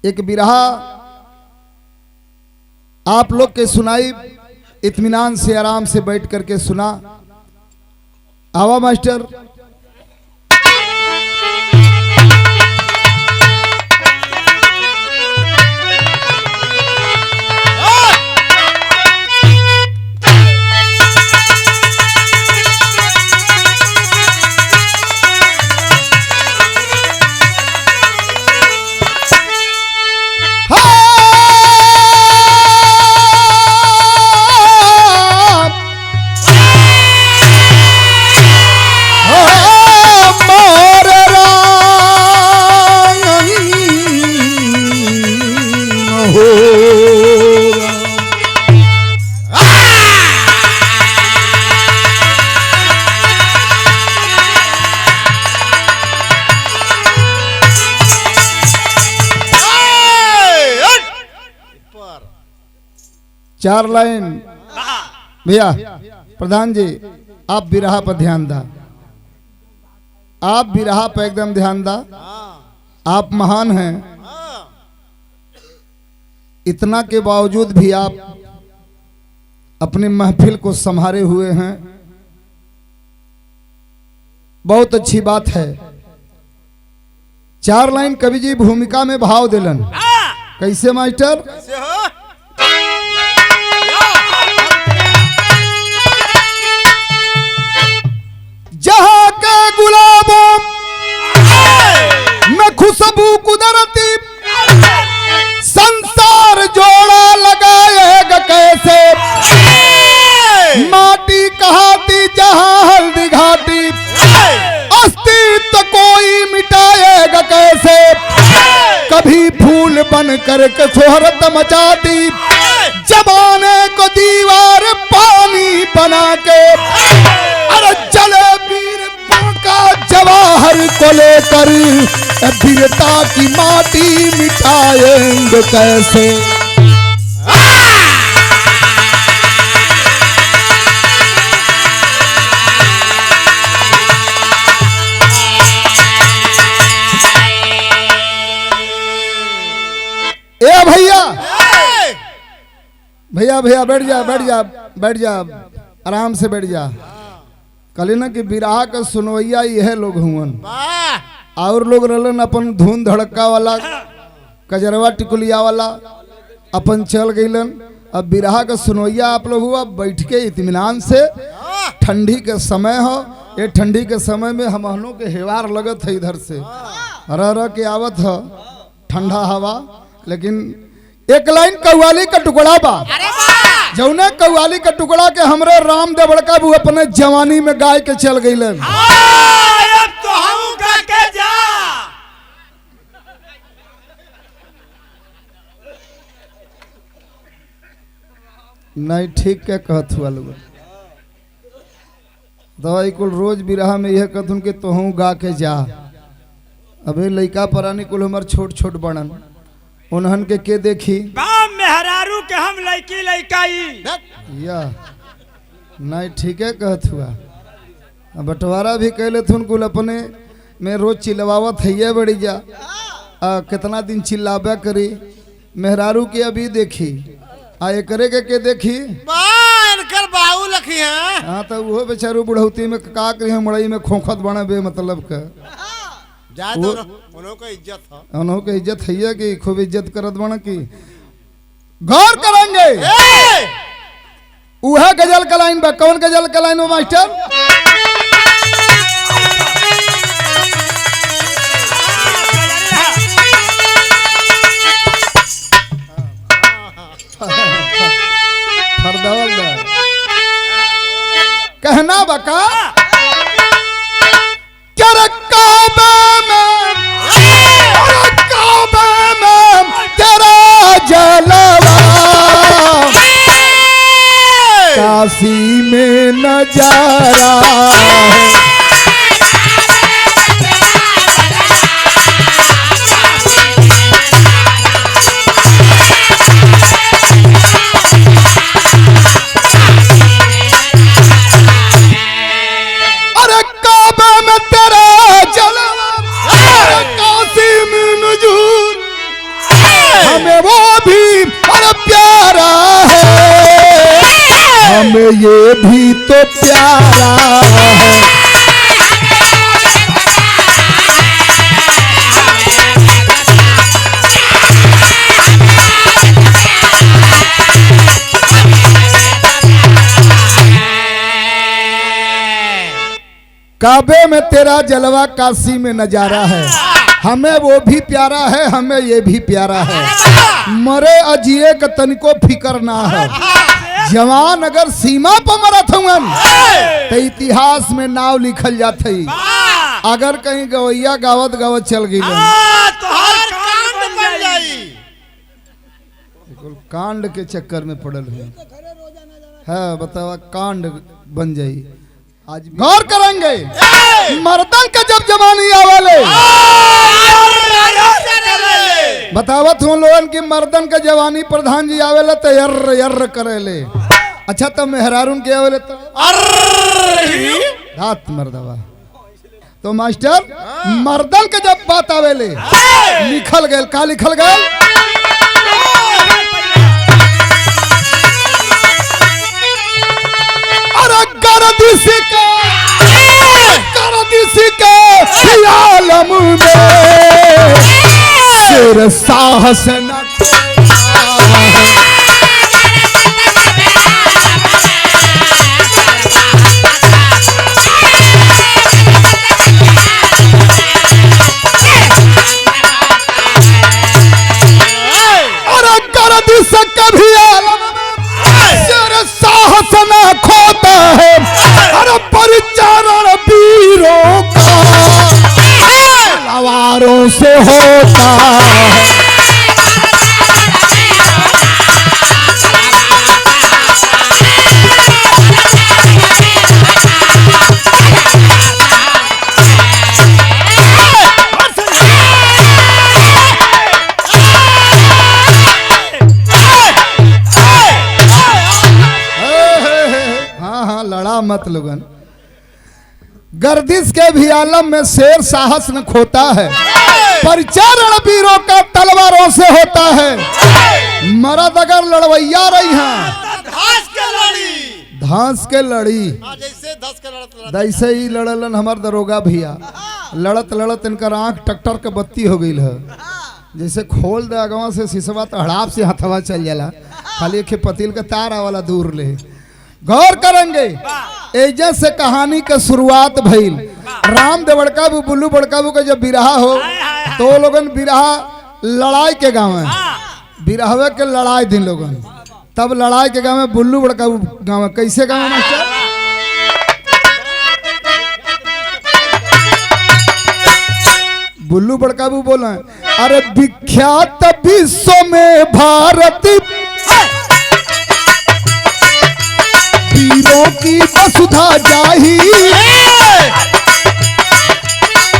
एक बिरहा आप लोग के सुनाई, इत्मीनान से आराम से बैठ करके सुना। आवा मास्टर। चार लाइन भैया प्रधान जी, आप बिरहा पर ध्यान दा, आप बिरहा पर एकदम ध्यान दा। आप महान हैं, इतना के बावजूद भी आप अपने महफिल को संभाले हुए हैं, बहुत अच्छी बात है। चार लाइन कवि जी भूमिका में भाव दिलन। कैसे मास्टर? कैसे हो? जहां के गुलाबों में खुशबू कुदरती, संसार जोड़ा लगाएगा कैसे, माटी कहाती जहां हल्दी घाटी, अस्तित्व कोई मिटाएगा कैसे, कभी फूल बन कर के शोहरत मचाती, जमाने को दीवार पानी बना के, अरे चले वीर बांका जवाहर को लेकर, वीरता की माटी मिटाएंगे कैसे। ए भैया भैया भैया बैठ जा, बैठ जा, बैठ जा, आराम से बैठ जा। कल ना कि बिरहा का सुनवैया यह लोग हुवन, और लोग रहलन अपन धून धड़का वाला, कजरवा टिकुलिया वाला, अपन चल गईलन। अब बिरहा का सुनवैया आप लोग हुआ, बैठ के इत्मीनान से, ठंडी के समय हो, ये ठंडी के समय में हमहनों के हेवार लगत है, इधर से रह के आवत हो ठंडा हवा। लेकिन एक लाइन कव्वाली का टुकड़ा बा, जौने कव्वाली का टुकड़ा के हमरे राम देवड़का भी अपने जवानी में गाय के चल गईलन। अब तो हम गा के जा। नहीं ठीक के कहत हुआ लोग, दवाई कुल रोज बिरहा में यह कहतुन कि तोहू गा के जा। अबे लइका परानी कुल हमार छोट छोट बनन, उन्हन के देखी मेहरारू के हम लइकी लइकाई या नहीं ठीक है कहत हुआ। बंटवारा भी कहले थुन कुल अपने में रोज चिल्लावत है बड़ी जा, कितना दिन चिल्लाबा करी। मेहरारू के अभी देखी आ एकरे के देखी बाऊ लखी है। हाँ तो वो बेचारू बुढ़ौती में का करी, मड़ई में खोखत बना बे मतलब का उन्हों के इज्जत है कि खूब इज्जत करत बना की। गौर करेंगे वह गजल का लाइन बा। कौन गजल का लाइन हो मास्टर? कहना बका काशी में नजारा वो भी अरे प्यारा है, हमें ये भी तो प्यारा है। काबे में तेरा जलवा, काशी में नजारा है, हमें वो भी प्यारा है, हमें ये भी प्यारा है। मरे अजिए का तनिको फिकर ना है, जवान अगर सीमा पर मरत हुन तो इतिहास में नाव लिखल जात है। अगर कहीं गवैया गावत गावत चल गई तो हर कांड बन जाई। कांड के चक्कर में पड़ल है, बतावा कांड बन जाई। आज गौर करेंगे, मर्दन का जब जवानी आवाले बतावत हूँ लोगन की मर्दन का जवानी प्रधान जी आवेला तो यर्र यर्र करेले। अच्छा तब मेहरारून के आवेले तो रात मर्दवा। तो मास्टर मर्दन के जब बात आवेले लिखल गए, का लिखल गए? आलम में शेर साहस न अरे कर दी से कभी आलम में शेर साहस न खोता है, अरे परिचारण वीरों का सवारों से होता है। हाँ लड़ा मत लोगन। गर्दिश के भी आलम में शेर साहस न खोता है, परिचारण वीरों का तलवारों से होता है। मर्द अगर लड़वैया रही हैं धांस के लड़ी, जैसे ही लड़लन हमार दरोगा भैया, लड़त लड़त इनकर आंख टक्टर के बत्ती हो गई है। जैसे खोल दे अगवा से सिसवा तो हड़ाप से हथवा चल जाला, खाली एक पतील का तार वाला दूर ले। गौर करेंगे, एजा से कहानी के शुरुआत भइल। राम देवड़का बू बुल्लू बड़काबू का जब बिरहा हो तो लोगन बिरहा लड़ाई के गाँव में, बिरहवे के लड़ाई दिन लोगन, तब लड़ाई के गाँव में बुल्लू बड़काबू गाँव में कैसे गाँव में मास्टर? बुल्लू बड़काबू बोला, अरे विख्यात विश्व में भारत वीरों की वसुधा जाही,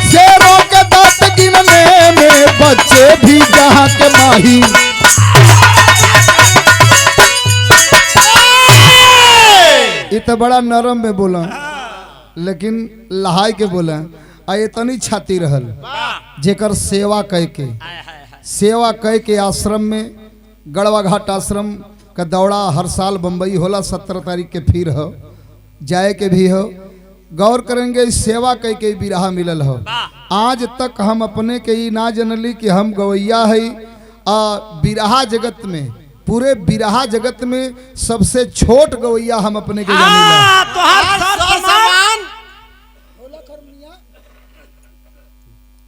शेरों के दांत गिनने में बच्चे भी जहां के माही। ये तो बड़ा नरम में बोला, लेकिन लहाई के बोला आ इतनी छाती रहल जेकर सेवा कह के आश्रम में, गढ़वा घाट आश्रम का दौड़ा हर साल बम्बई होला, 17 तारीख के फिर हो जाए के भी हो। गौर करेंगे, सेवा कह के बिरहा मिलल हो। आज तक हम अपने के ही ना जनली कि हम गवैया है। बिरहा जगत में, पूरे बिरहा जगत में सबसे छोट गवैया हम अपने के जानिला।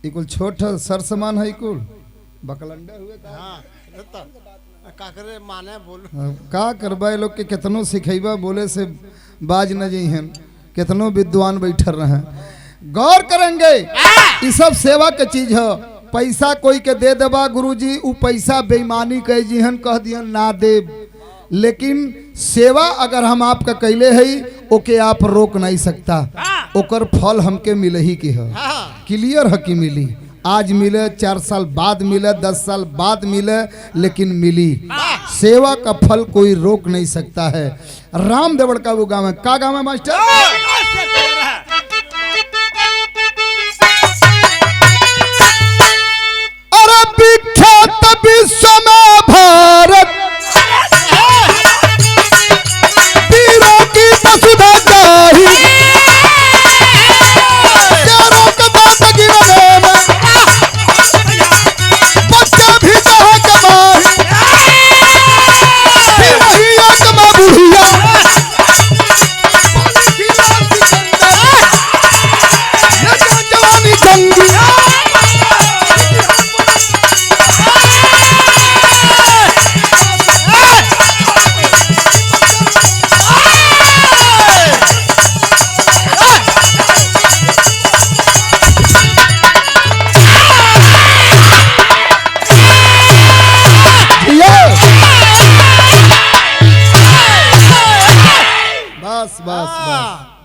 कुल छोट सर समान है, कुल बकलंडे हुए काकरे माने बोल का करबा लोग के कितनो सिखेबा बोले से बाज न जइहन, कितनो विद्वान बैठल रहे। गौर करेंगे, ये सब सेवा के चीज है। पैसा कोई के दे देबा गुरुजी, उ पैसा बेईमानी कह जिहन कह दिहन ना देब, लेकिन सेवा अगर हम आपका कैले है ओके आप रोक नहीं सकता, ओकर फल हमके मिले ही के है। क्लियर है कि मिली, आज मिले, 4 साल बाद मिले, 10 साल बाद मिले, लेकिन मिली। सेवा का फल कोई रोक नहीं सकता है। राम देवड़का वो गाँव है, का गाँव है मास्टर? अरे विख्यात विश्व में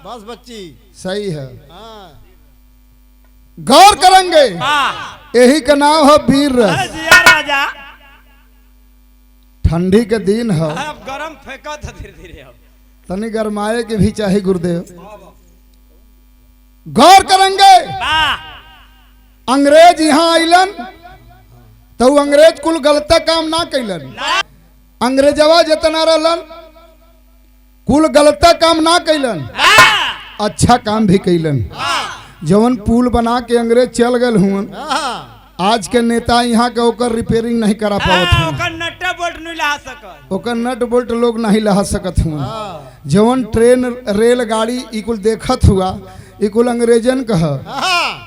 बस बच्ची। सही है। हाँ गौर करेंगे, वाह यही का नाम है वीर रस। जिया राजा ठंडी के दिन है, अब गरम फेंका था धीरे धीरे अब तनी गरमाए के भी चाहे गुरुदेव। गौर करेंगे, वाह अंग्रेज यहाँ आइलन तो उ अंग्रेज कुल गलत काम ना कैलन। अंग्रेजवा जितना रहलन कुल गलत काम ना कैलन, अच्छा काम भी कैलन। जवन पुल बना के अंग्रेज चल गए हुन, आज के नेता यहाँ के ओकर रिपेयरिंग नहीं करा पावत हुन, ओकर नट्टा बोल्ट नहीं ला सकत, ओकर नट बोल्ट लोग नहीं लहा सकत हुन। जवन ट्रेन रेलगाड़ी ई कुल देखत हुआ, ई कुल अंग्रेजन कह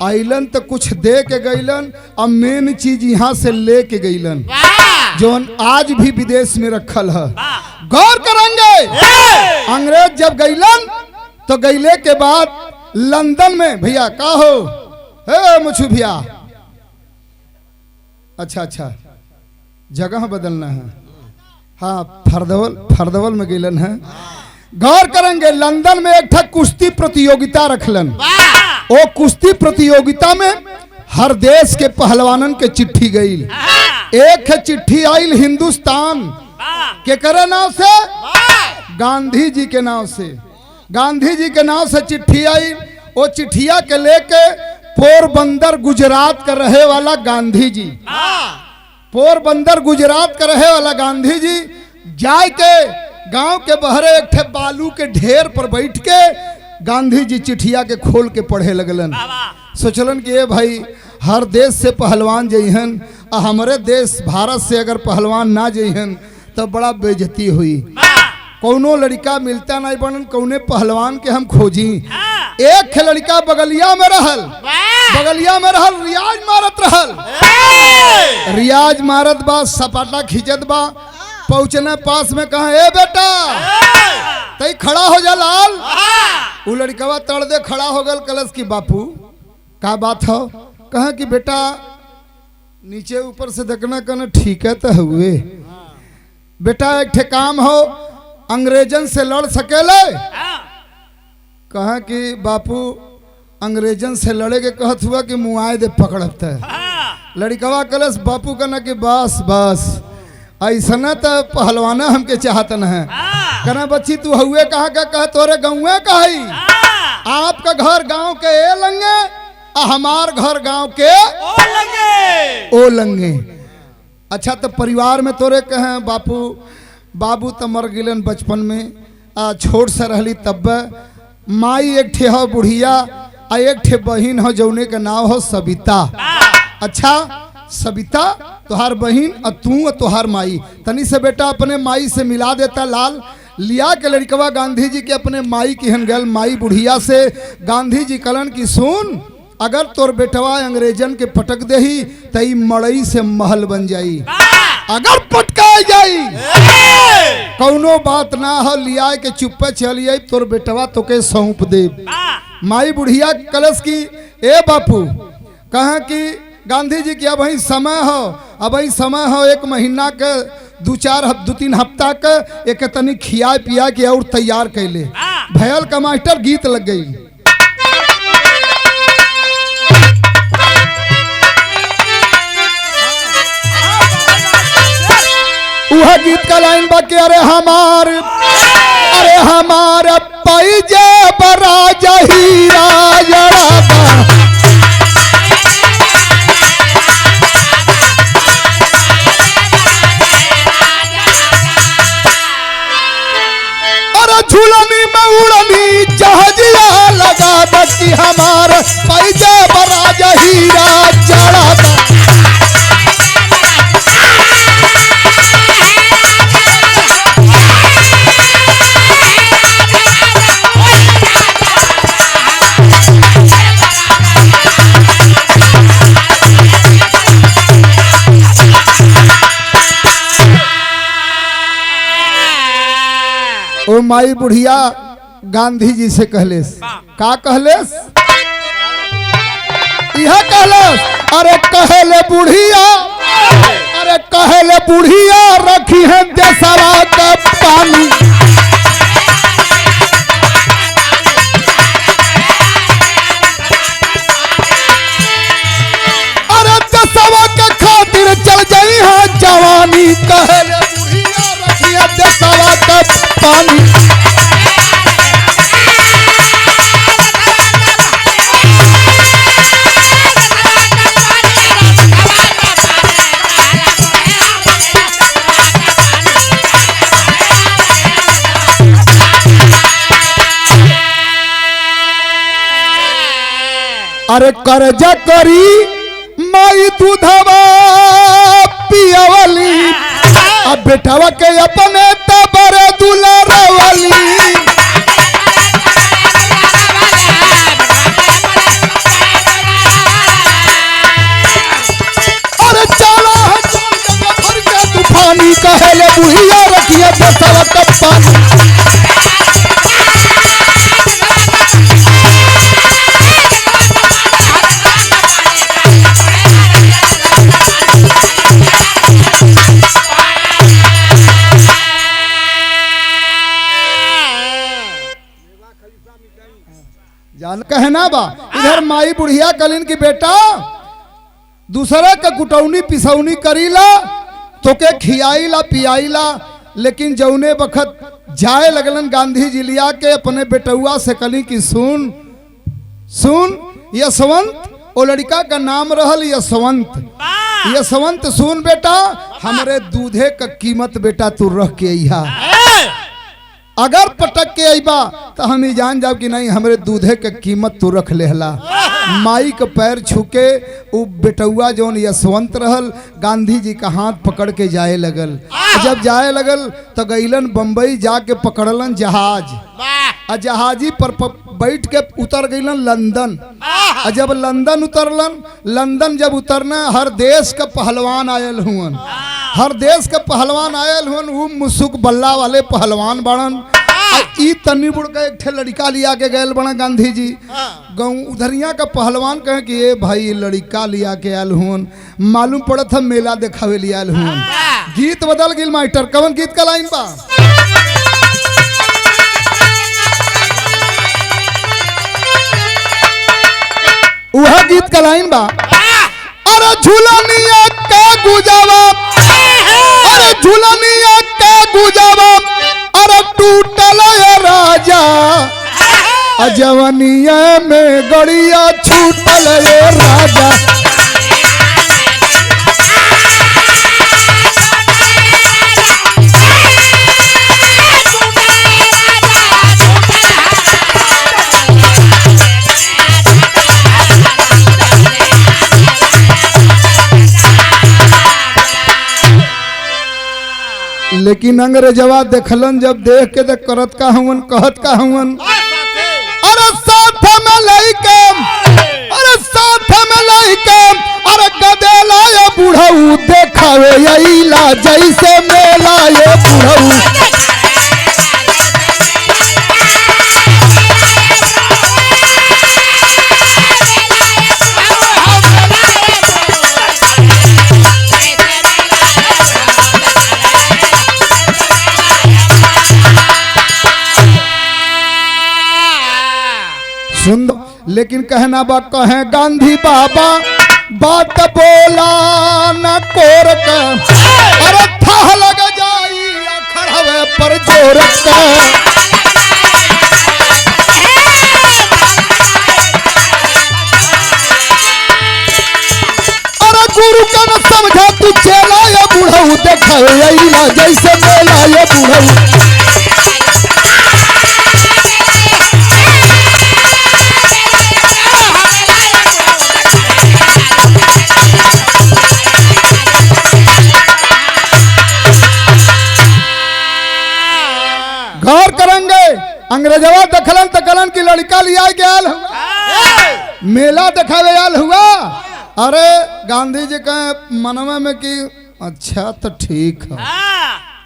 आइलन तो कुछ दे के गईलन, अब मेन चीज यहाँ से ले के गईलन जवन आज भी विदेश में रखल है। गौर करेंगे, अंग्रेज जब गईलन तो गईले के बाद लंदन में भैया का हो, हे मुझू भैया, अच्छा जगह बदलना है। हाँ फरदवल में गईलन है। गौर करेंगे, लंदन में एक ठा कुश्ती प्रतियोगिता रखलन। वो कुश्ती प्रतियोगिता में हर देश के पहलवानन के चिट्ठी गई। एक है चिट्ठी आइल हिंदुस्तान के करे नाव से, गांधी जी के नाव से, गांधी जी के नाव से चिट्ठी आई। वो चिट्ठिया के लेके पोरबंदर गुजरात का रहे वाला गांधी जी, पोरबंदर गुजरात का रहे वाला गांधी जी जाए के गांव के बहरे एक ठे बालू के ढेर पर बैठ के गांधी जी चिट्ठिया के खोल के पढ़े लगलन। सोचलन कि ये भाई हर देश से पहलवान जइहन, हमारे देश भारत से अगर पहलवान ना जइहन तो बड़ा बेइज्जती हुई। कौनो लड़का मिलता नहीं बनन, कौने पहलवान के हम खोजी। एक लड़का बगलिया में रहल, रियाज मारत रहल, रियाज मारत बा, सपाटा खींचत बा। पहुंचने पास में कहा, ए बेटा तई खड़ा हो जा लाल। वो लड़कवा तड़ दे खड़ा हो गल, कलश की बापू का बात हो? कहा कि बेटा नीचे ऊपर से देखना कहना ठीक है तो हुए बेटा, एक ठे काम हो, अंग्रेजन से लड़ सकेले? कहा कि बापू अंग्रेजन से लड़े के कहत हुआ कि मुआए दे पकड़ता है। लड़कवा कलश बापू कहना कि बस बस ऐसा तो पहलवाना हमके चाहतन है। कहना बच्ची तू हुए कहा का? कह तोरे गाँवे कही, आपका घर गांव के ए लंगे, हमार घर गांव के ओ लंगे। अच्छा तो परिवार में तोरे कहे बापू, बाबू तो मर गिलन बचपन में, छोट से रहली तब। माई एक ठे हो बुढ़िया, एक ठे बहिन हो जौने का नाम हो सविता। अच्छा सविता तुहार बहिन और तू तुहार माई, तनी से बेटा अपने माई से मिला देता लाल। लिया के लड़कवा गांधी जी के अपने माई की हन गल। माई बुढ़िया से गांधी जी कलन की सुन, अगर तोर बेटवा अंग्रेजन के पटक देही तई मड़ई से महल बन जाई, अगर पटका जाई कौनो बात ना हो, लिया के चुप्पे चल आई, तोर बेटवा तो के सौंप दे। माई बुढ़िया कलश की, ए बापू कहा कि गांधी जी की अब ही समय हो, अब ही समय हो, एक महीना के दो तीन हफ्ता के एक तनी खिया पिया के और तैयार कैले। भयल का मास्टर गीत लग गई। वह गीत का लाइन बाकी, अरे हमार पैजे बरा जहीरा अरे झूलनी में उड़नी जहाजिया लगा बच्ची, हमार पैजे बरा जहीरा जड़ा। ओ माई बुढ़िया गांधी जी से कहलेस, का कहलेस? यह कहलेस, अरे कहले बुढ़िया, अरे कहले बुढ़िया रखी है देसवा का पानी। अरे कर्जा करी माई दूधवा पियावली अब बेटावा के अपने तबर दुलारवली अरे चला है भर के तूफानी कहले बुढ़िया रखिए बसवा का पानी जान कहना बा इधर माई बुढ़िया कलिन की बेटा दूसरे का कुटौनी पिसौनी करीला तो के खियाईला पियाईला लेकिन जौने बखत जाए लगलन गांधी जी लिया के अपने बेटुआ से कली की सुन सुन यशवंत वो लड़का का नाम रहल यशवंत यशवंत सुन बेटा हमरे दूधे का कीमत बेटा तू रख के अइहा अगर पटक के अइबा तो हम ही जान जाब कि नहीं हमरे दूधे के कीमत तू रख लेहला माई के पैर छूके वो बेटुआ जौन यशवंत रहल गांधी जी का हाथ पकड़ के जाए लगल जब जाए लगल तो गईलन बम्बई जाके पकड़लन जहाज आ जहाजी पर बैठ के उतर गईलन लंदन आ जब लंदन उतरलन लंदन जब उतरना हर देश का पहलवान आयल हुअन हर देश के पहलवान आयल हुन वो मुसुक बल्ला वाले पहलवान बड़न ई तन्नी बुड़ के एक ठे लड़का लिया के गए बना गांधी जी गाँव उधरिया का पहलवान कहे कि ये भाई लड़का लिया के आयल हुन मालूम पड़ा था मेला देखावे लिया आयल हुन गीत बदल गिल मास्टर कवन गीत का लाइन बा वह गीत का लाइन बा अरे झूलनिया का गुजावा अरे झूलनिया का गुजावा अरे टूटल राजा अजवनिया में गड़िया छूटल राजा लेकिन अंग्रेजवा देखलन जब देख के देख करत का हुवन कहत का हुवन अरे साथ में लइके अरे साथ में लइके अरे गदेला ये बुढ़ऊ देखावे यईला जैसे मेला ये बुढ़ऊ सुंदर लेकिन कहना बा कहे गांधी बाबा बात बोला न कोर का अरे था लग जाई खड़ावे पर जोर का अरे गुरु का न समझा तू चला ये बुढ़ऊ देखावे यईला जैसे मेला ये बुढ़ऊ गौर करेंगे अंग्रेजवा दखलन तकलन की लड़का लिया गया मेला दिखावे आल हुआ अरे गांधी जी का मनवा में कि अच्छा तो ठीक है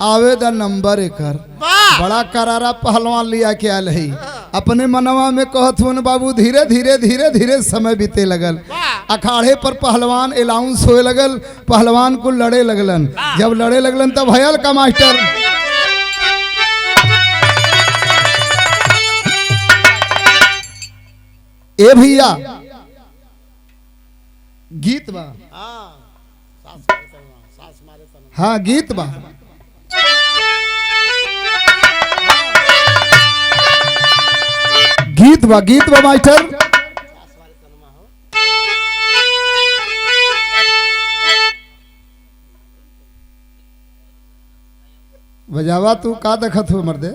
आवेदन नंबर एकर बड़ा करारा पहलवान लिया के आल है अपने मनवा में कहत हुन बाबू धीरे धीरे धीरे धीरे समय बीते लगल अखाड़े पर पहलवान अलाउंस होए लगल पहलवान को लड़े लगलन जब लड़े लगलन तब भयल का मास्टर ए भैया गीत बा हाँ गीत बा गीत बा मास्टर बजावा तू का देखत हो मर्दे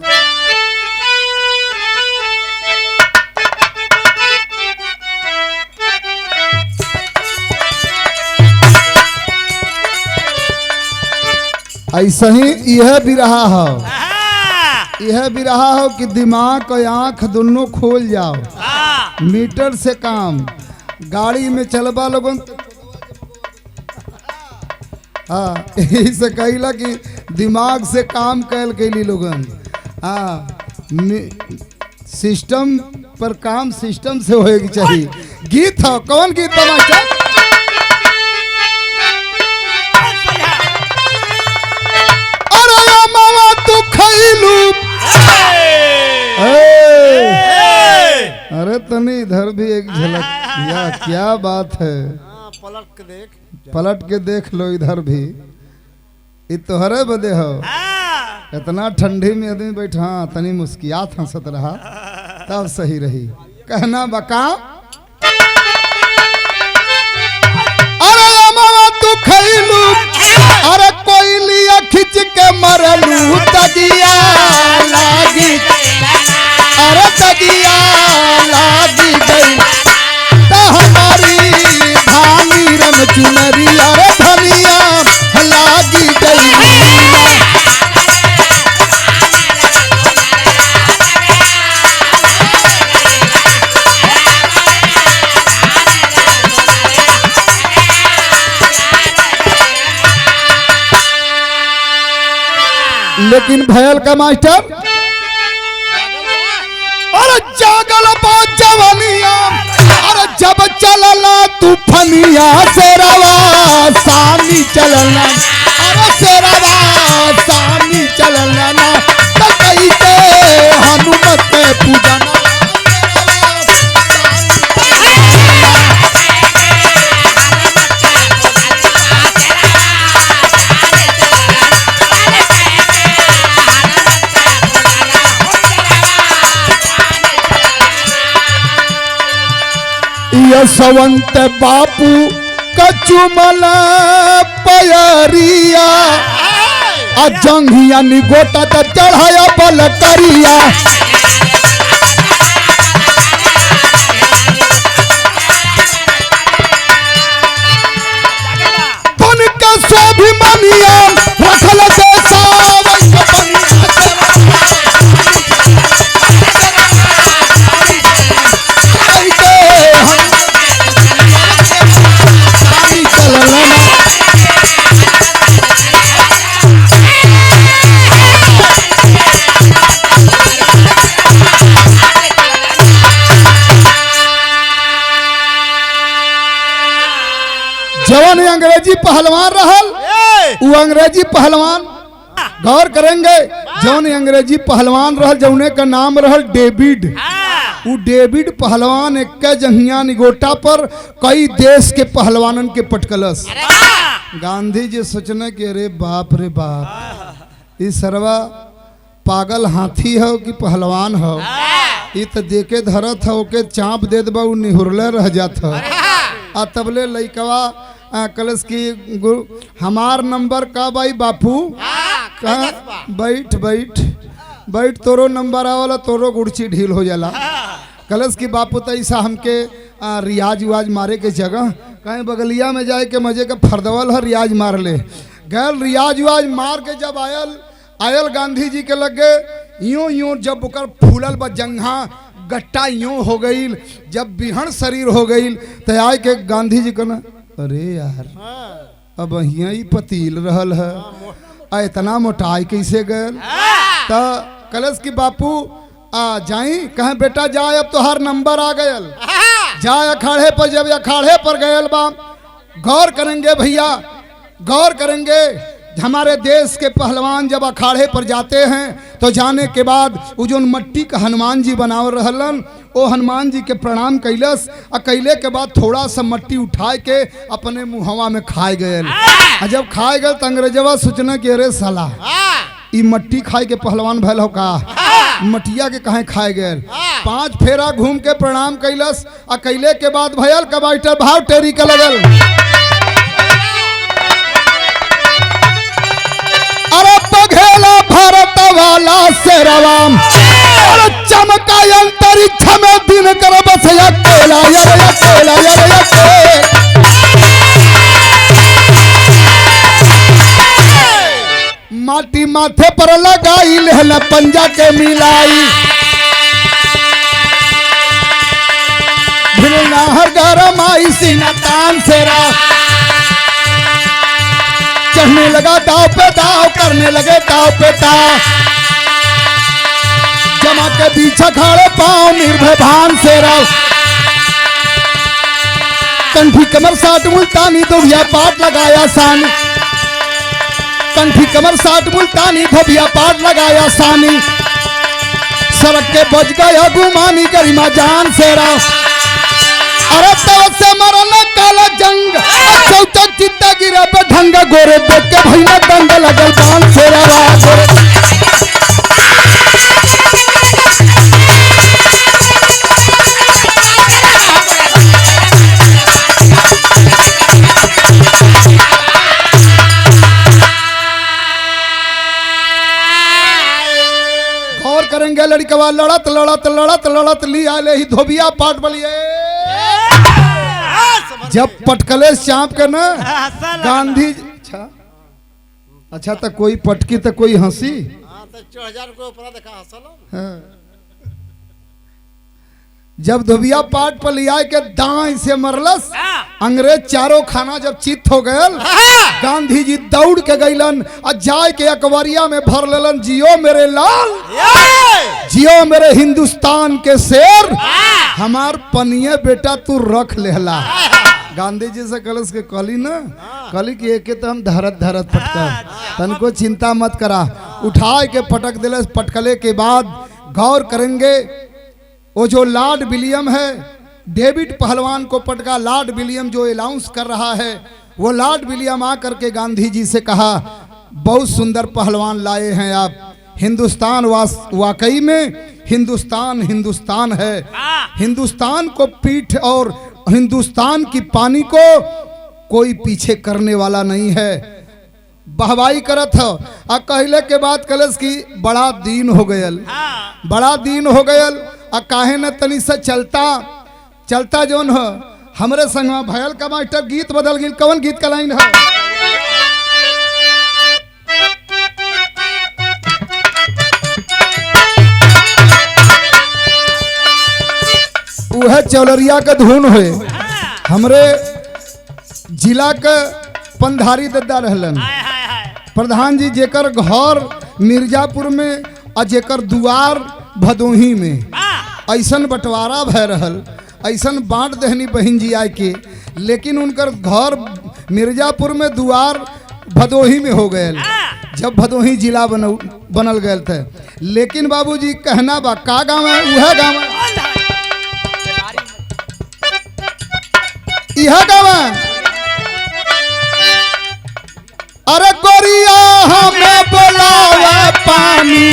ऐसा ही यह भी रहा हो, हाँ, यह भी रहा हो कि दिमाग और आंख दोनों खोल जाओ। हाँ, मीटर से काम, गाड़ी में चलबा लोगन हाँ यही से कहिला कि दिमाग से काम कैल कैली लोगन। हाँ सिस्टम पर काम सिस्टम से होएगी चाहिए। गीत हो, कौन गीत बा मास्टर? अरे मामा तू खैलू, अरे तनी इधर भी एक झलक या क्या बात है। हाँ, पलट के देख। पलट के देख लो इधर भी, ये तोहरे बदे हो। हाँ, इतना ठंडी में आदमी बैठा, हाँ, तनी मुस्कियात हंसत रहा तब सही रही। कहना बका अरे मामा तू खैलू, अरे कोयलिया खिंच के मरलू तगिया लागी, अरे तगिया लागी गई त हमारी धानी रम चुनरी, अरे धनिया लागी गई। लेकिन भयल का मास्टर अरे जागल बा जवानिया, अरे जब चलला तूफनिया शेरवा सामी चलना, अरे शेरवा सामी चलना ना त कैसे हनुमत के पूजना। यशवंत बापू कचुमल पयरिया, जंघिया निगोटा त चढ़ाया बल करिया। बन के स्वाभिमानिया रखल जवान अंग्रेजी पहलवान रहल, वो अंग्रेजी पहलवान गौर करेंगे, जौन अंग्रेजी पहलवान रहल जौने का नाम रहल डेविड। वो डेविड पहलवान एक जंघिया निगोटा पर कई देश के पहलवानन के पटकलस। गांधी जी सोचने कि अरे बाप रे बाप, इस सरवा पागल हाथी हो कि पहलवान हो, ये तो देके धरत हो के चाँप दे दबा उ निहुरले रह जात हो। आ तबले लइकवा कलश की हमार नंबर का भाई बापू, बैठ बैठ बैठ तोरो नंबर आवला, तोरो गुड़ची ढील हो जाला। कलश की बापू तो ऐसा हमके रियाज उवाज मारे के जगह कहीं बगलिया में जाए के मजे का फरदवल है रियाज मार ले गैल। रियाज उवाज मार के जब आयल गांधी जी के लगे यूं यूं जब बुकर फूलल ब जंघा गट्टा यूं हो गई, जब बिहन शरीर हो गई तो आए के गांधी जी को ना अरे यार अब ही पतील रहल है, इतना मोटाई कैसे गए। तो कलश की बापू जाई कहे बेटा जाए अब तो हर नंबर आ गयल, जाए अखाड़े पर। जब अखाड़े पर गयल बा, गौर करेंगे भैया, गौर करेंगे, हमारे देश के पहलवान जब अखाड़े पर जाते हैं तो जाने के बाद वो जो मट्टी का हनुमान जी बनाव रहलन, वो हनुमान जी के प्रणाम कैलस। और कैले के बाद थोड़ा सा मट्टी उठाए के अपने मुहवा में खाए गए। जब खाए गए तो अंग्रेजवा सोचना कि अरे साला ई मट्टी खाए के पहलवान भैल हो का, मटिया के कहे खाए गए। 5 फेरा घूम के प्रणाम कैलस। और कैले के बाद भैल कबाइटर भाव टेरी के लगल, अरे बघेला भारत वाला शेरवाम, अरे चमका अंतरिक्ष में दिन कर बस अकेला अकेला माटी माथे पर लगाई लहला पंजा के मिलाई हर गरम आई सीना तान सेरा चढ़ने लगा दाव पे दाव करने लगे दाव पे दाव जमा के पीछे खड़े पांव निर्भय भान सेरा कंठी कमर साठ मुल्तानी धोबिया पाट लगाया सानी कंठी कमर साठ मुल्तानी धोबिया पाट लगाया सानी सड़क के बज गया गुमानी गरिमा जान सेरा अरे तब से मरना काला जंग चौथा चित्ता गिरा पे ढंग गोरे देख के भैया दंग लगल बांध सेरा गौर करेंगे लड़कवा लड़त लड़त लड़त लड़त लिया ले ही धोबिया पाट बलिए जब पटकले चाँप के ना गांधी अच्छा तो कोई पटकी तो कोई हंसी तो 4000 को ऊपर देखा हंसल हाँ। जब धोबिया पाट पर लिया के दाएं से मरलस अंग्रेज चारों खाना जब चित हो गयल गांधी जी दौड़ के गईलन और जाए के अकबरिया में भर लेलन जियो मेरे लाल जियो मेरे हिंदुस्तान के शेर हमार पनिया बेटा तू रख लेला गांधी जी से कलश के कहली ना कहली कि एक तो हम धरत धरत पटका तनको चिंता मत करा उठाए के पटक दिले पटकले के बाद गौर करेंगे वो जो लॉर्ड विलियम है डेविड पहलवान को पटका लॉर्ड विलियम जो अनाउंस कर रहा है वो लॉर्ड विलियम आकर के गांधी जी से कहा बहुत सुंदर पहलवान लाए हैं आप हिंदुस्तान वाकई में हिंदुस्तान हिंदुस्तान है हिंदुस्तान को पीठ और हिंदुस्तान की पानी को कोई पीछे करने वाला नहीं है बहवाई करत हो आ कहले के बाद कलश की बड़ा दिन हो गयल बड़ा दिन हो गयल आ काहे न तनी से चलता चलता जोन हो हमरे संग भयल का मास्टर गीत बदल गई कौन गीत का लाइन है वह चौलरिया का धुन है हमरे जिला के पंधारी दद्दा रहलन प्रधान जी जेकर घर मिर्जापुर में और जेकर दुआर भदोही में ऐसन बंटवारा भय रहल ऐसन बांट दहनी बहन जी आए के लेकिन उनकर घर मिर्जापुर में दुआर भदोही में हो गए जब भदोही जिला बनल गए थे लेकिन बाबूजी कहना बा का गाँव है वह गाँव है यह गाँव है अरे गोरिया हमें बोलावे पानी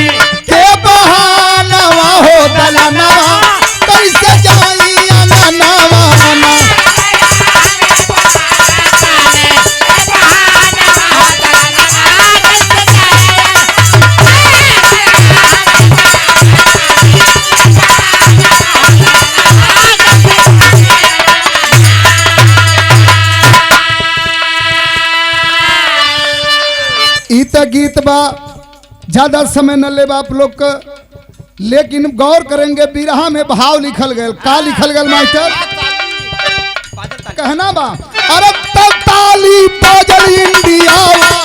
के बहानवा हो दलनवा कैसे जाई अननवा ना गीत बा ज्यादा समय न ले आप लोग का लेकिन गौर करेंगे बिरहा में भाव लिखल गए का लिखल गए मास्टर कहना बा अरे ताली बजल इंडिया वाला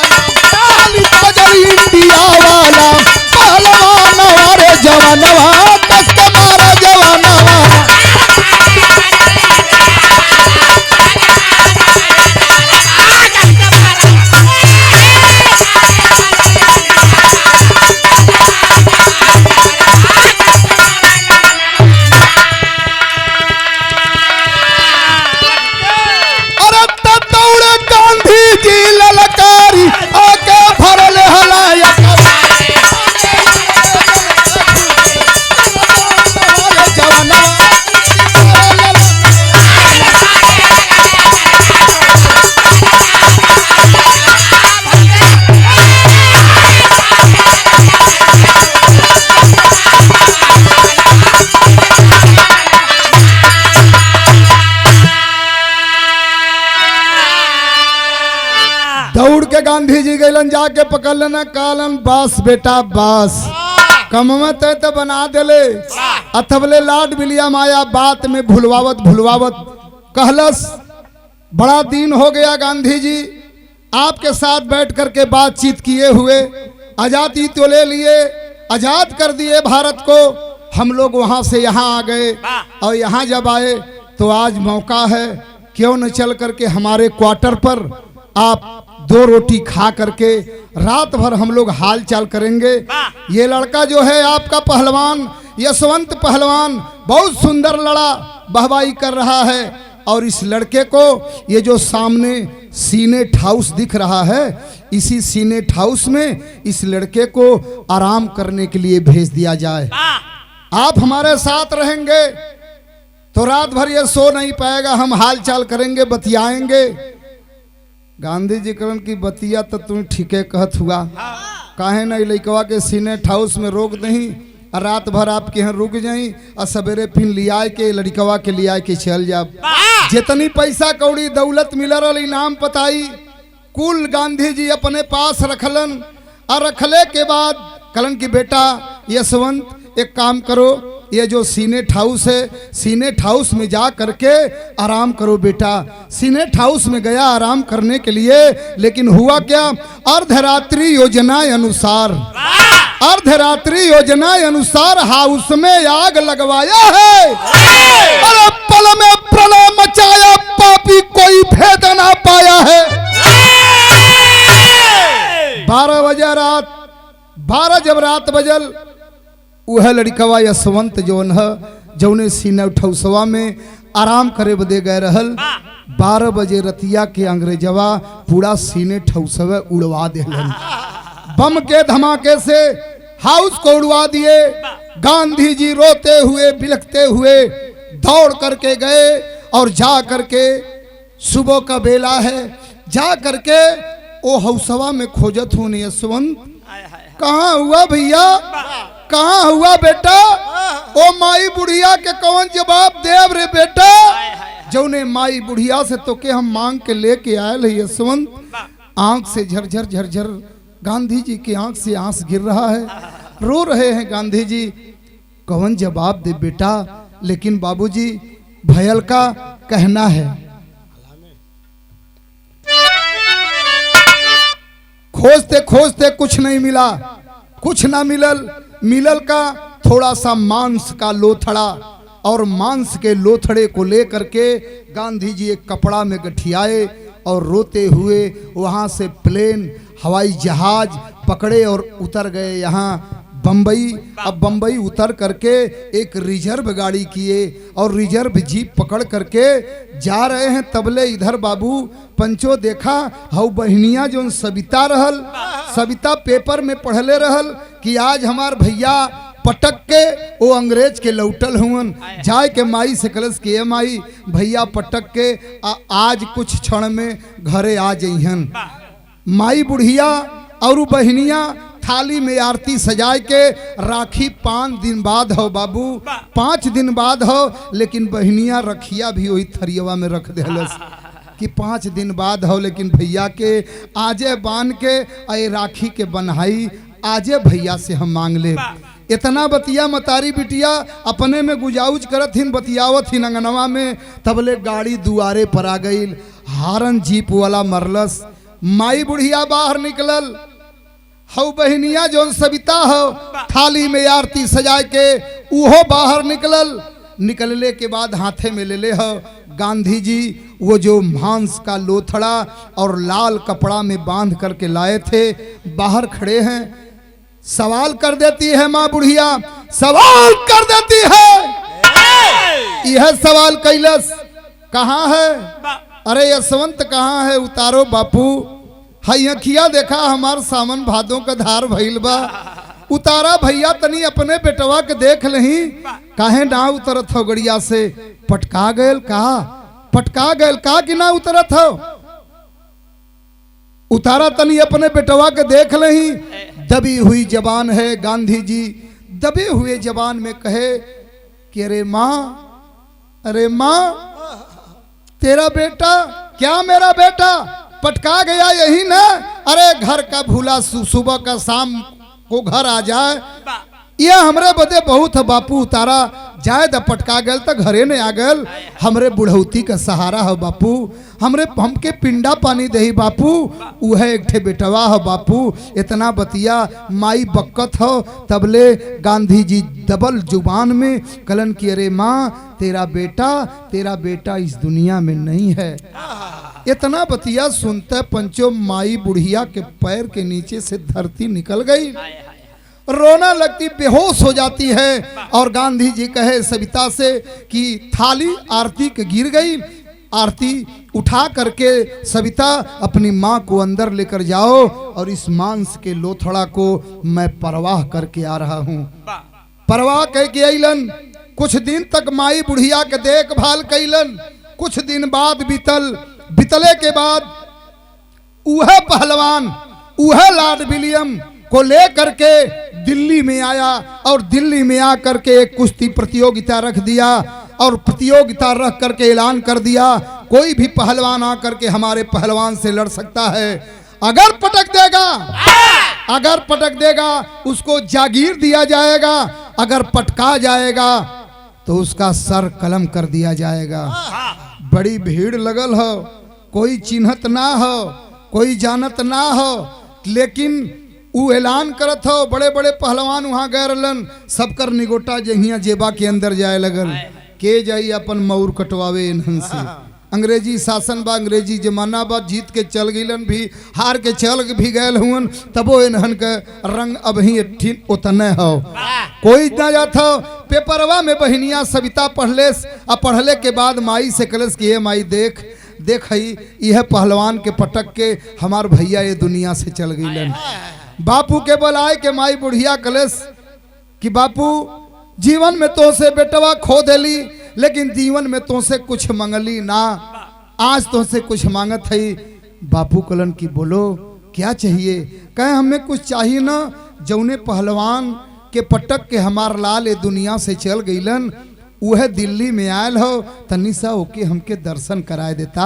ताली बजल इंडिया वाला पहलवान वाले जवानवा कस के मारा जवानवा चली गईलन, जाके पकड़ लेना कालन बास बेटा बास, कमवत है तो बना देले। अथवले लाड बिलिया माया बात में भुलवावत भुलवावत कहलस, बड़ा दिन हो गया गांधी जी आपके साथ बैठ करके बातचीत किए हुए, आजादी तो ले लिए, आजाद कर दिए भारत को, हम लोग वहां से यहाँ आ गए और यहाँ जब आए तो आज मौका है, क्यों न चल करके हमारे क्वार्टर पर आप 2 रोटी खा करके रात भर हम लोग हाल चाल करेंगे। ये लड़का जो है आपका पहलवान यशवंत पहलवान बहुत सुंदर लड़ा, वाहवाही कर रहा है, और इस लड़के को ये जो सामने सीनेट हाउस दिख रहा है, इसी सीनेट हाउस में इस लड़के को आराम करने के लिए भेज दिया जाए। आप हमारे साथ रहेंगे तो रात भर ये सो नहीं पाएगा, हम हाल चाल करेंगे, बतियाएंगे। गांधी जी कहन की बतिया तो तुम ठीके कहत हुआ, काहे ना लइकवा के सीनेट हाउस में रोक दही, रात भर आपके यहाँ रुक जाई और सवेरे फिर लिया के लड़कवा के लिया के चल जाब। जितनी पैसा कौड़ी दौलत मिल रहा इनाम पताई कुल गांधी जी अपने पास रखलन, और रखले के बाद कलन की बेटा यशवंत एक काम करो, ये जो सीनेट हाउस है सीनेट हाउस में जा करके आराम करो बेटा। सीनेट हाउस में गया आराम करने के लिए, लेकिन हुआ क्या, अर्धरात्रि योजना अनुसार, अर्धरात्रि योजना अनुसार हाउस में आग लगवाया है, अरे पल में प्रलय मचाया, पापी कोई भेद ना पाया है। 12 बजे रात, 12 जब रात बजल, वह लड़कवा यशवंत जौन है जौने सीनेट हाउसवा में आराम करे बदे गए रहल, 12 बजे रतिया के अंग्रेजवा पूरा सीनेट हाउसवा उड़वा देलन, बम के धमाके से हाउस को उड़वा दिए। गांधी जी रोते हुए बिलखते हुए दौड़ करके गए और जा करके सुबह का बेला है, जा करके ओ हाउसवा में खोजत हूँ यशवंत, कहाँ हुआ भैया, कहाँ हुआ बेटा, ओ माई बुढ़िया के कौन जवाब देव रे बेटा, जौने माई बुढ़िया से तो के हम मांग के लेके आयल है यशवंत। आंख से झरझर झरझर गांधी जी की आंख से आंस गिर रहा है, रो रहे हैं गांधी जी, कौन जवाब दे बेटा, लेकिन बाबूजी भयल का कहना है, खोजते खोजते कुछ नहीं मिला, कुछ ना मिलल, मिलल का थोड़ा सा मांस का लोथड़ा, और मांस के लोथड़े को लेकर के गांधी जी एक कपड़ा में गठियाए और रोते हुए वहां से प्लेन हवाई जहाज पकड़े और उतर गए यहाँ बम्बई। अब बम्बई उतर करके एक रिजर्व गाड़ी किए और रिजर्व जीप पकड़ करके जा रहे हैं। तबले इधर बाबू पंचो देखा हऊ बहनिया जो सविता रहल, सविता पेपर में पढ़ले रहल कि आज हमार भैया पटक के वो अंग्रेज के लौटल हुन, जाए के माई से कलस के माई भैया पटक के आज कुछ क्षण में घरे आ जइहन। माई बुढ़िया और बहनिया थाली में आरती सजाए के राखी 5 दिन बाद हो बाबू, 5 दिन बाद हो, लेकिन बहनिया रखिया भी वही थरियवा में रख देलस कि 5 दिन बाद हो, लेकिन भैया के आजे बांध के अरे राखी के बन्हाई आजे भैया से हम मांग ले। इतना बतिया मतारी बिटिया अपने में गुजाउज करत हिन, बतियावत हिन अंगनवा में, तबले गाड़ी दुआरे पर आ गई, हारन जीप वाला मरलस। माई बुढ़िया बाहर निकलल, हऊ बहनिया जो सविता हो थाली में आरती सजा के उहो बाहर निकलल। निकलने के बाद हाथे में ले हो गांधी जी वो जो मांस का लोथड़ा और लाल कपड़ा में बांध करके लाए थे, बाहर खड़े हैं। सवाल कर देती है माँ बुढ़िया, सवाल कर देती है, यह सवाल कैलस कहाँ है, अरे यशवंत कहाँ है, उतारो बापू, हई अखिया देखा हमार सामन भादों का धार भइल बा, उतारा भैया तनी अपने बेटवा के देख लही, काहे ना उतरत हो गड़िया से, पटका गयल का, पटका गयल का कि ना उतरत हो, उतारा तनी अपने बेटवा के देख लही। दबी हुई जबान है गांधी जी, दबे हुए जबान में कहे कि अरे माँ तेरा बेटा, क्या मेरा बेटा पटका गया यही ना, अरे घर का भूला सुबह का शाम को घर आ जाए, यह हमरे बदे बहुत है बापू, उतारा जाए द पटका गल तो घरे ने आ गल, हमरे बुढ़ौती का सहारा है बापू, हमके पिंडा पानी दही बापू, वह एक ठे बेटवा है बापू। इतना बतिया माई बक्कत हो, तबले गांधी जी डबल जुबान में कलन की, अरे माँ तेरा बेटा इस दुनिया में नहीं है। इतना बतिया सुनते पंचो माई बुढ़िया के पैर के नीचे से धरती निकल गई, रोना लगती, बेहोश हो जाती है। और गांधी जी कहे सविता से कि थाली आरती के गिर गई, आरती उठा करके सविता अपनी माँ को अंदर लेकर जाओ और इस मांस के लोथड़ा को मैं परवाह करके आ रहा हूँ। परवाह कह के अलन, कुछ दिन तक माई बुढ़िया के देखभाल कैलन। कुछ दिन बाद बीतले के बाद वह पहलवान वह लॉर्ड विलियम को ले करके दिल्ली में आया और दिल्ली में आकर के एक कुश्ती प्रतियोगिता रख दिया और प्रतियोगिता रख करके ऐलान कर दिया, कोई भी पहलवान आकर के हमारे पहलवान से लड़ सकता है, अगर पटक देगा उसको जागीर दिया जाएगा, अगर पटका जाएगा तो उसका सर कलम कर दिया जाएगा। बड़ी भीड़ लगल हो, कोई चिन्हत ना हो, कोई जानत ना हो, लेकिन वो ऐलान करत हो, बड़े बड़े पहलवान वहां गए रहलन, सबकर निगोटा जहिया जेबा के अंदर जाए लगल, के जाई अपन मऊर कटवावे इन्हन से। अंग्रेजी शासन बा, अंग्रेजी जमाना बा, जीत के चल गईलन भी, हार के चल भी गए हुन, तबो इन्हन के रंग अब ही उतने हो, कोई ना जात हो। पेपरवा में बहनिया सविता पढ़ले के बाद माई से कलस की, माई देख हई यह पहलवान के पटक के हमार भैया ये दुनिया से चल गईलन। बापू के बुलाए के माई बुढ़िया कलेस कि बापू जीवन में तो से बेटवा खो देली, लेकिन जीवन में तो से कुछ मंगली ना, आज तो से कुछ मांगत है। बापू कलन की बोलो क्या चाहिए? कहे हमें कुछ चाहिए ना, जौने पहलवान के पटक के हमार लाल ए दुनिया से चल गईलन, वह दिल्ली में आयल हो, तनी सा ओके हमके दर्शन कराए देता,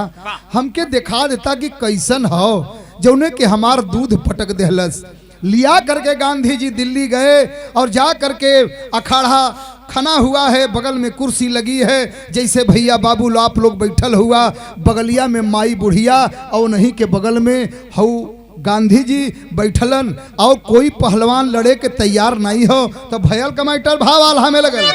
हमके दिखा देता कि कैसन हो, जौने के हमार दूध पटक देहलस। लिया करके गांधी जी दिल्ली गए और जा करके अखाड़ा खना हुआ है, बगल में कुर्सी लगी है, जैसे भैया बाबू आप लोग बैठल हुआ, बगलिया में माई बुढ़िया और नहीं के बगल में हऊ गांधी जी बैठलन, और कोई पहलवान लड़े के तैयार नहीं हो, तो भयल कमाइटर भाव आल हमें लगल।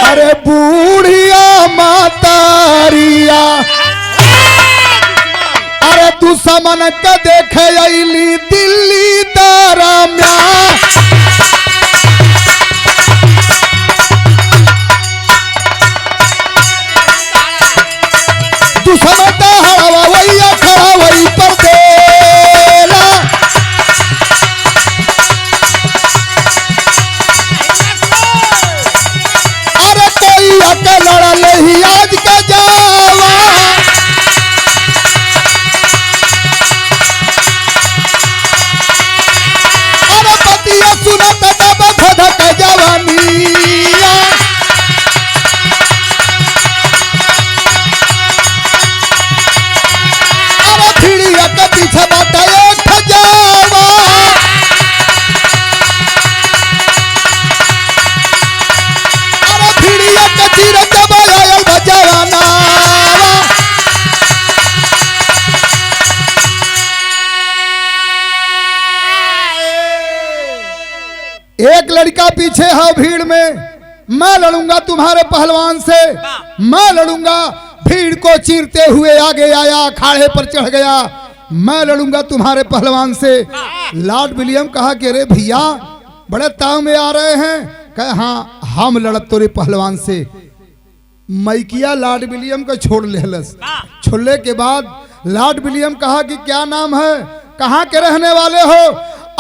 अरे बूढ़िया मातारिया, अरे तू समन का देखे अली दिल्ली दाराम्या, तू समझता हवा वही खड़ा वही पर देला, लड़ल ही आज का जावा, अरे पतिया सुनत दब धधक जवानिया, अरे फिड़िया के पीछे बाटा एक जावा, एक लड़का पीछे है भीड़ में, मैं लड़ूंगा तुम्हारे पहलवान से, मैं लड़ूंगा, भीड़ को चीरते हुए आगे आया, अखाड़े पर चढ़ गया, मैं लड़ूंगा तुम्हारे पहलवान से। लॉर्ड विलियम कहा कि अरे भैया बड़े ताव में आ रहे हैं, कहे हाँ हम लड़त तोरे पहलवान से। मैकिया लॉर्ड विलियम को छोड़ लेलस, छोड़ने के बाद लॉर्ड विलियम कहा कि क्या नाम है, कहाँ के रहने वाले हो?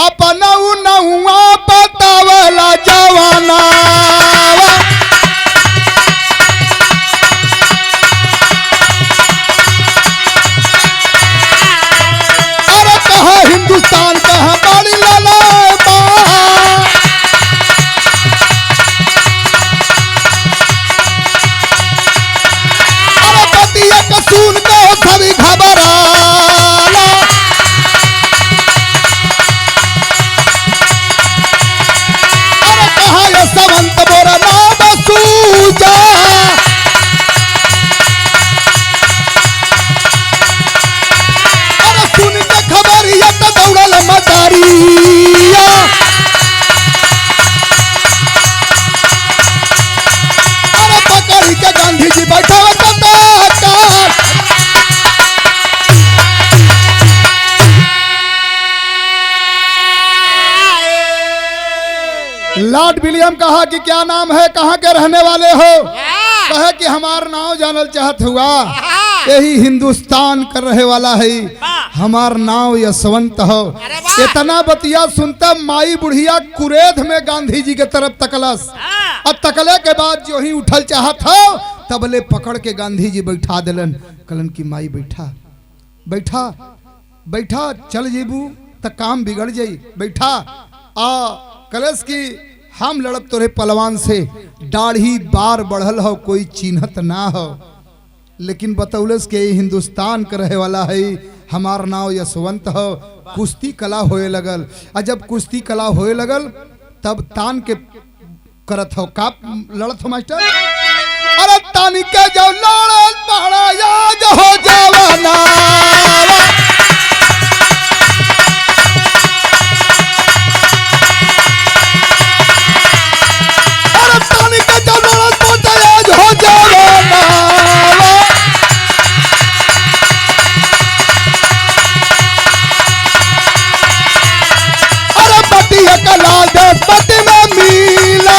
अपना नहुआ बतावला जवाना, अरे कहा हिंदुस्तान लॉर्ड विलियम कहा कि क्या नाम है, कहाँ के रहने वाले हो? कहे कि हमार नाम जानल चाहत हुआ, यही हिंदुस्तान कर रहे वाला है, हमार नाम यशवंत हो। इतना बतिया सुनता माई बुढ़िया कुरेद में गांधी जी के तरफ तकलस, और तकले के बाद जो ही उठल चाहत हो तबले पकड़ के गांधी जी बैठा दिलन। कलन की माई बैठा बैठा बैठा, चल जेबू त काम बिगड़ जाई, बैठा। आ कलश की हम लड़ब तोरे पलवान से, दाढ़ी बार बढ़ल हो कोई चिन्हत ना हो, लेकिन बतौलस के हिंदुस्तान के रहे वाला है, हमार नाव यशवंत हो। कुश्ती कला होए लगल, और जब कुश्ती कला होए लगल तब तान के करत हो, का लड़त हो मास्टर? अरे तानी के जो लड़त बड़ा याद हो जवाना, अरे तानी के जो लड़त बड़ा याद हो जवाना, अरे बतिया कला दे बति में मिला,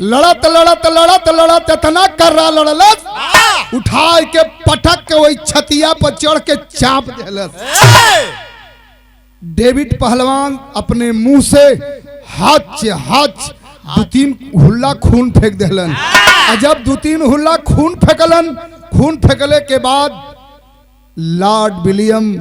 लड़त लड़त लड़त लड़त इतना कर रहा लड़लस, उठा के पटक के वही छतिया पर चढ़ के चाप देलस। डेविड पहलवान अपने मुंह से हाथ हाथ दो तीन हुल्ला खून फेंक देलन, और जब दो तीन हुल्ला खून फेंकलन, खून फेंकले के बाद लॉर्ड विलियम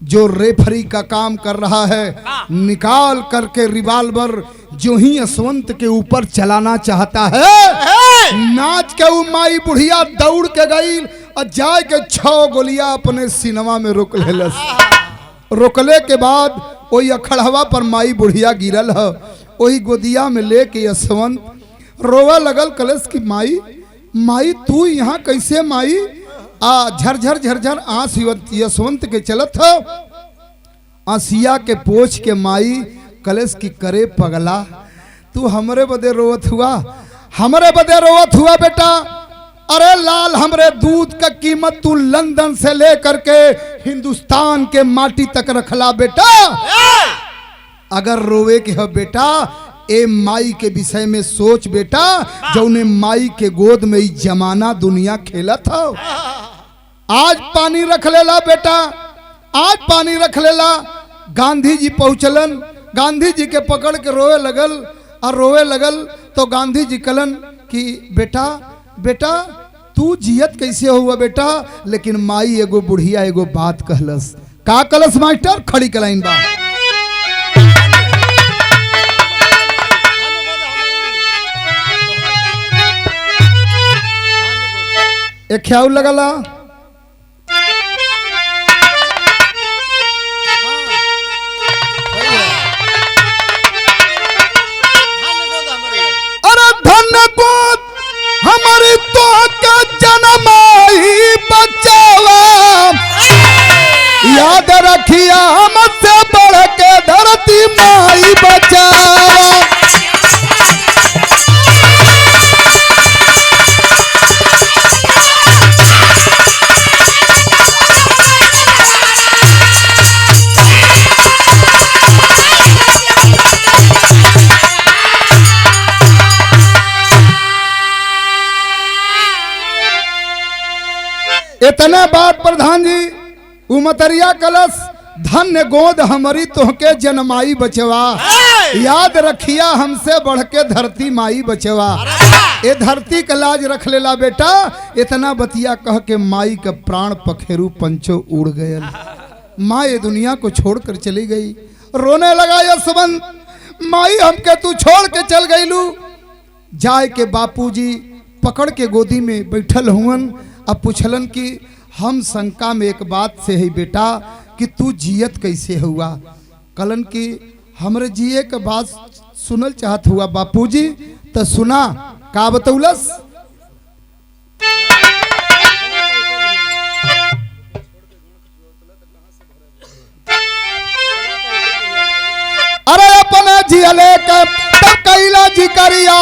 जो रेफरी का काम कर रहा है, निकाल करके रिवाल्वर जो ही यशवंत के ऊपर चलाना चाहता है, नाच के वो माई बुढ़िया दौड़ के गई और जाए के 6 गोलियां अपने सिनवा में रोक लेलस। रोकले के बाद वही अखड़हवा पर माई बुढ़िया गिरल है, वही गोदिया में लेके यशवंत रोवा लगल। कलश की माई, माई तू यहाँ कैसे माई? आ झरझर झरझर आंस यशवंत के चलत हो, आंसिया के पोछ के माई कलेश की करे पगला, तू हमरे बदे रोवत हुआ, हमरे बदे रोवत हुआ बेटा? अरे लाल, हमरे दूध का कीमत तू लंदन से लेकर के हिंदुस्तान के माटी तक रखला बेटा। अगर रोवे के हो बेटा, ए माई के विषय में सोच बेटा, जौने माई के गोद में जमाना दुनिया खेलत हो। आज पानी रख लेला बेटा, आज पानी रख लेला। गांधी जी पहुंचलन, गांधी जी के पकड़ के रोए लगल, और रोए लगल तो गांधी जी कलन कि बेटा बेटा तू जियत कैसे हुआ बेटा? लेकिन माई एगो बुढ़िया एगो बात कहलस। का कहलस मास्टर? खड़ी कलाइन बा। एक ख्याल लगला, हमारी तो का जन्म ही बचावा, याद रखिया हमसे बढ़ के धरती माई बचावा। इतना बात प्रधान जी उमतरिया कलश, धन्य गोद हमारी तोहके जनमाई बचवा, याद रखिया हमसे बढ़ के धरती माई बचवा। ये धरती का लाज रख लेला बेटा। इतना बतिया कह के माई का प्राण पखेरु पंचो उड़ गए। माँ ये दुनिया को छोड़कर चली गई। रोने लगा यशवंत, माई हमके तू छोड़ के चल गईलू। जाए के बापूजी पकड़ के गोदी में बैठल हुवन। अब पूछलन कि हम शंका में एक बात से है बेटा कि तू जियत कैसे हुआ? कलन की हमरे जिए के बात सुनल चाहत हुआ बापूजी। तो सुना का बतौलस। जियले का तब कैला जी करिया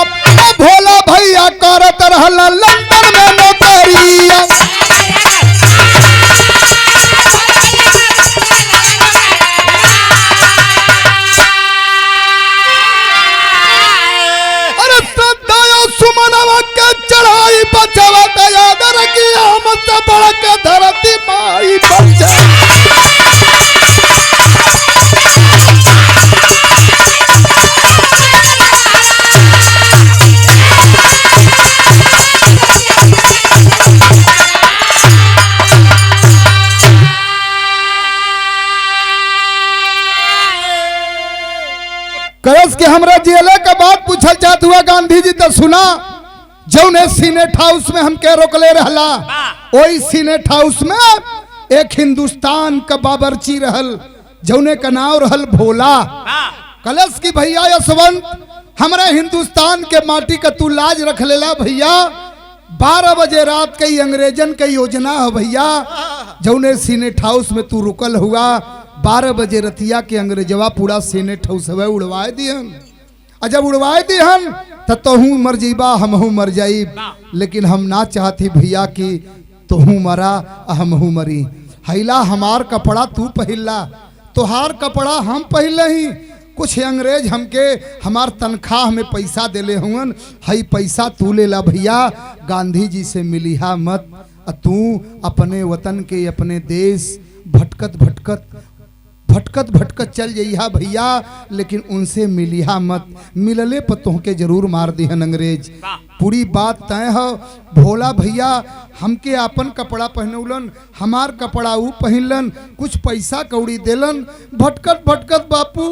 भोला भैया करत रहल लंदन में नौकरिया। अरे श्रद्धा सुमनवा के चढ़ाई बचवा दया दर की आमद से बढ़ के धरती माई बचा। करस के हमरा जेले के बाद पूछल चाहत हुआ गांधी जी तो सुना जौने सीनेट हाउस में हमके रोकले रहला वही सीनेट हाउस में एक हिंदुस्तान का बाबरची रहल जौने का नाम रहल भोला। कलश की भैया यशवंत हमारे हिंदुस्तान के माटी का तू लाज रख लेला भैया। 12 बजे रात के अंग्रेजन के योजना है भैया जौने सीनेट हाउस में तू रुकल हुआ 12 बजे रतिया के अंग्रेजवा पूरा सीनेट हाउस उड़वाए दिहन। और जब उड़वाए दिहन तहू मर जीबा हमहू मर जाइब, लेकिन हम ना चाहती भैया कि तोहू मरा हमहू मरी। हैला हमार कपड़ा तू पहिला तोहार कपड़ा हम पहले ही कुछ अंग्रेज हमके हमार तनख्वाह में पैसा देले हुन हई पैसा तू ले ला भैया। गांधी जी से मिलिहा मत तू अपने वतन के अपने देश भटकत भटकत चल जइहा भैया, लेकिन उनसे मिलिहा मत। मिलले पर तोहके जरूर मार दिहन अंग्रेज। पूरी बात तय हो। भोला भैया हमके आपन कपड़ा पहनौलन हमार कपड़ा ऊ पहनलन कुछ पैसा कौड़ी देलन। भटकत बापू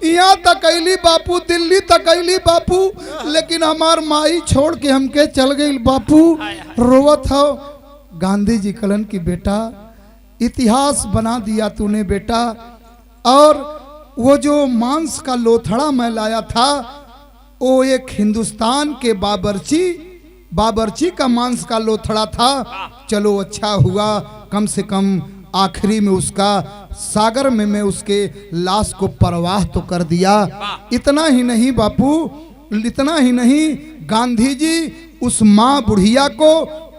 यहाँ तक अली बापू दिल्ली तक अली बापू, लेकिन हमार माई छोड़ के हमके चल गई बापू। रोवत हो। गांधी जी कलन की बेटा इतिहास बना दिया तूने बेटा। और वो जो मांस का लोथड़ा मैं लाया था वो एक हिंदुस्तान के बाबरची का मांस का लोथड़ा था। चलो अच्छा हुआ कम से कम आखिरी में उसका सागर में मैं उसके लाश को परवाह तो कर दिया। इतना ही नहीं बापू इतना ही नहीं गांधी जी उस माँ बुढ़िया को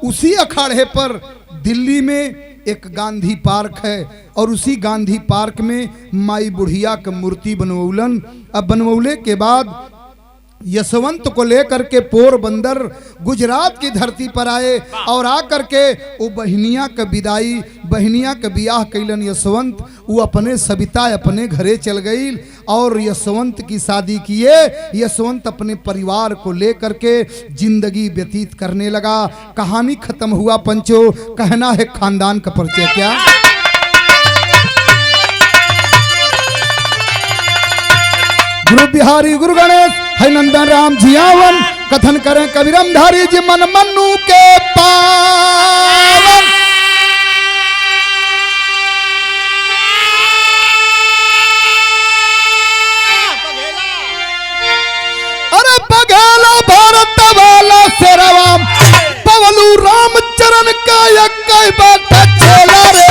उसी अखाड़े पर दिल्ली में एक गांधी पार्क है और उसी गांधी पार्क में माई बुढ़िया का मूर्ति बनवौलन। अब बनवौले के बाद यशवंत को लेकर के पोरबंदर गुजरात की धरती पर आए और आकर के वो बहनिया का विदाई बहनिया का ब्याह कैलन यशवंत। वो अपने सविता अपने घरे चल गई और यशवंत की शादी किए। यशवंत अपने परिवार को लेकर के जिंदगी व्यतीत करने लगा। कहानी खत्म हुआ पंचो। कहना है खानदान का परिचय क्या। गुरु बिहारी गुरु गणेश है नंदन राम जियावन कथन करें कबीरम धारी जी मन मनु के पावन। अरे बघेला भारत वाला शेरवा पवलू रामचरण का एक बात चला रे।